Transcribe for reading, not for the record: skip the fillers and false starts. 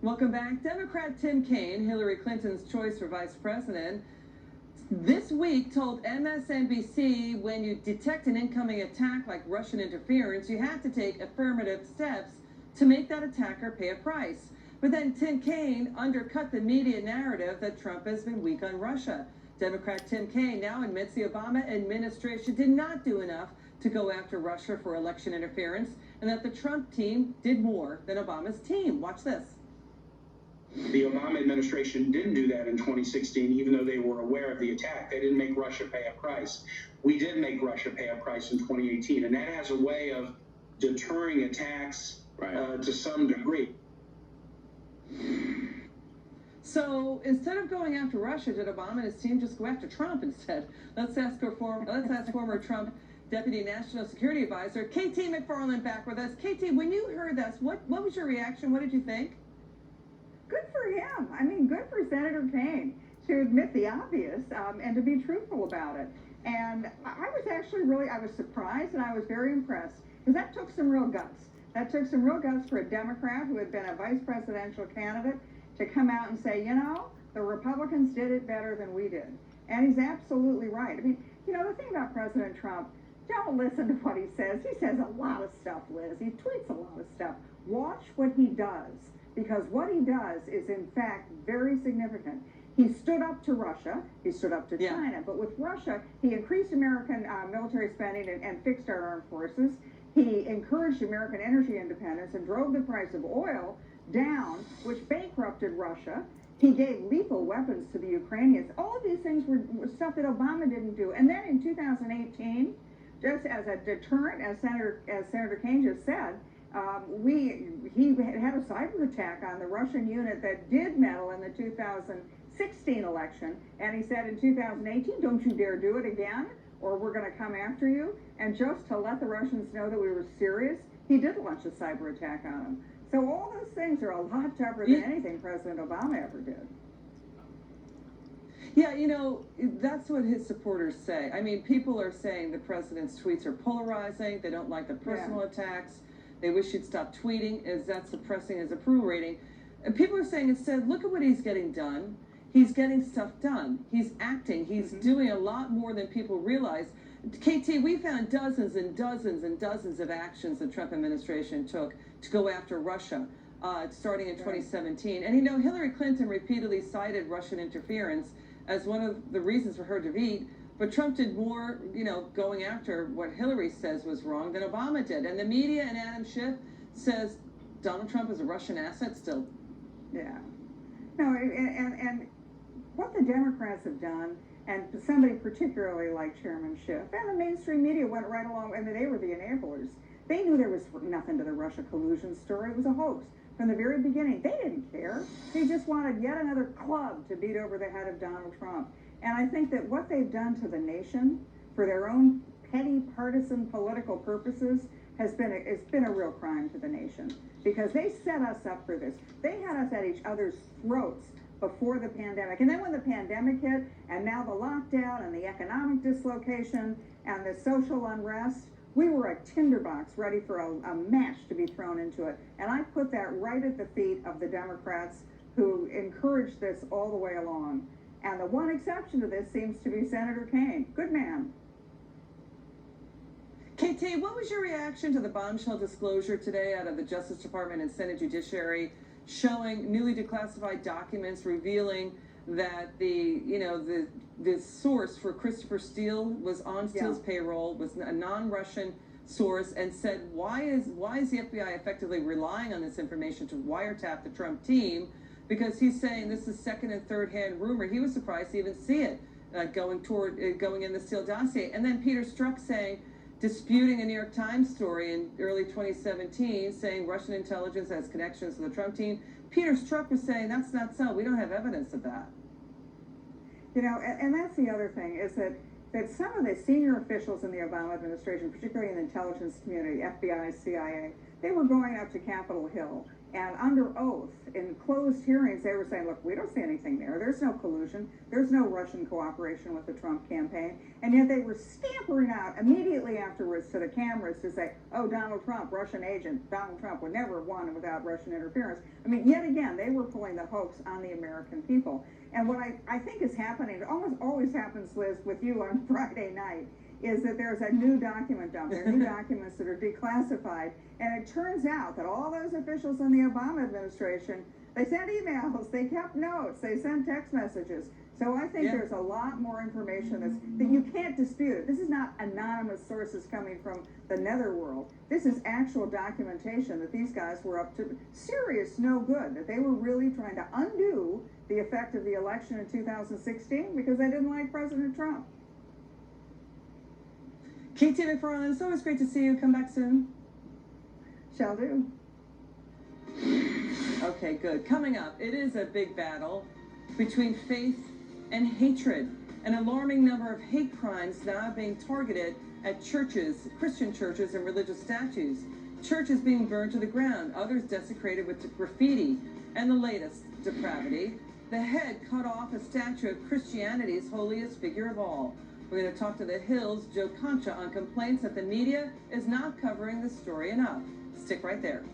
Welcome back. Democrat Tim Kaine, Hillary Clinton's choice for vice president, this week told MSNBC when you detect an incoming attack like Russian interference, you have to take affirmative steps to make that attacker pay a price. But then Tim Kaine undercut the media narrative that Trump has been weak on Russia. Democrat Tim Kaine now admits the Obama administration did not do enough to go after Russia for election interference, and that the Trump team did more than Obama's team. Watch this. The Obama administration didn't do that in 2016, even though they were aware of the attack. They didn't make Russia pay a price. We did make Russia pay a price in 2018, and that has a way of deterring attacks to some degree. So instead of going after Russia, did Obama and his team just go after Trump instead? Let's ask former Trump Deputy National Security Advisor KT McFarland back with us. KT, when you heard this, what was your reaction? What did you think? Good for him. I mean, good for Senator Kaine to admit the obvious and to be truthful about it. And I was actually I was surprised and I was very impressed because that took some real guts. That took some real guts for a Democrat who had been a vice presidential candidate to come out and say, you know, the Republicans did it better than we did. And he's absolutely right. I mean, you know, the thing about President Trump, don't listen to what he says. He says a lot of stuff, Liz. He tweets a lot of stuff. Watch what he does, because what he does is, in fact, very significant. He stood up to Russia. He stood up to China. But with Russia, he increased American military spending and fixed our armed forces. He encouraged American energy independence and drove the price of oil down, which bankrupted Russia. He gave lethal weapons to the Ukrainians. All of these things were stuff that Obama didn't do. And then in 2018, just as a deterrent, as Senator Kaine just said, he had a cyber attack on the Russian unit that did meddle in the 2016 election. And he said in 2018, don't you dare do it again, or we're going to come after you. And just to let the Russians know that we were serious, he did launch a cyber attack on them. So all those things are a lot tougher than anything President Obama ever did. Yeah, you know, that's what his supporters say. I mean, people are saying the president's tweets are polarizing. They don't like the personal attacks. They wish he'd stop tweeting, as that's suppressing his approval rating. And people are saying instead, look at what he's getting done. He's getting stuff done. He's acting. He's doing a lot more than people realize. KT, we found dozens and dozens and dozens of actions the Trump administration took to go after Russia, starting in 2017. And, you know, Hillary Clinton repeatedly cited Russian interference as one of the reasons for her defeat. But Trump did more, you know, going after what Hillary says was wrong than Obama did. And the media and Adam Schiff says Donald Trump is a Russian asset still. Yeah. No, and what the Democrats have done, and somebody particularly like Chairman Schiff, and the mainstream media went right along, I mean, they were the enablers. They knew there was nothing to the Russia collusion story. It was a hoax. From the very beginning, they didn't care. They just wanted yet another club to beat over the head of Donald Trump. And I think that what they've done to the nation for their own petty partisan political purposes it's been a real crime to the nation, because they set us up for this. They had us at each other's throats before the pandemic. And then when the pandemic hit, and now the lockdown and the economic dislocation and the social unrest, we were a tinderbox ready for a match to be thrown into it. And I put that right at the feet of the Democrats who encouraged this all the way along. And the one exception to this seems to be Senator Kaine. Good man. KT, what was your reaction to the bombshell disclosure today out of the Justice Department and Senate Judiciary showing newly declassified documents revealing that the source for Christopher Steele was on Steele's payroll, was a non-Russian source, and said, why is the FBI effectively relying on this information to wiretap the Trump team? Because he's saying this is second and third hand rumor. He was surprised to even see it going in the Steele dossier. And then Peter Strzok saying, disputing a New York Times story in early 2017, saying Russian intelligence has connections to the Trump team. Peter Strzok was saying that's not so. We don't have evidence of that. You know, and that's the other thing, is that some of the senior officials in the Obama administration, particularly in the intelligence community, FBI, CIA, they were going up to Capitol Hill and under oath in closed closed hearings, they were saying, look, we don't see anything there. There's no collusion. There's no Russian cooperation with the Trump campaign. And yet they were scampering out immediately afterwards to the cameras to say, oh, Donald Trump, Russian agent. Donald Trump would never have won without Russian interference. I mean, yet again, they were pulling the hoax on the American people. And what I think is happening, it almost always happens, Liz, with you on Friday night, is that there's a new document dump. There are new documents that are declassified. And it turns out that all those officials in the Obama administration, they sent emails, they kept notes, they sent text messages. So I think there's a lot more information that you can't dispute. This is not anonymous sources coming from the netherworld. This is actual documentation that these guys were up to serious no good, that they were really trying to undo the effect of the election in 2016 because they didn't like President Trump. Kaine McFarland, it's always great to see you. Come back soon. Shall do. Okay, good. Coming up, it is a big battle between faith and hatred. An alarming number of hate crimes now being targeted at churches, Christian churches, and religious statues. Churches being burned to the ground, others desecrated with graffiti, and the latest depravity, the head cut off a statue of Christianity's holiest figure of all. We're going to talk to The Hill's Joe Concha on complaints that the media is not covering the story enough. Stick right there.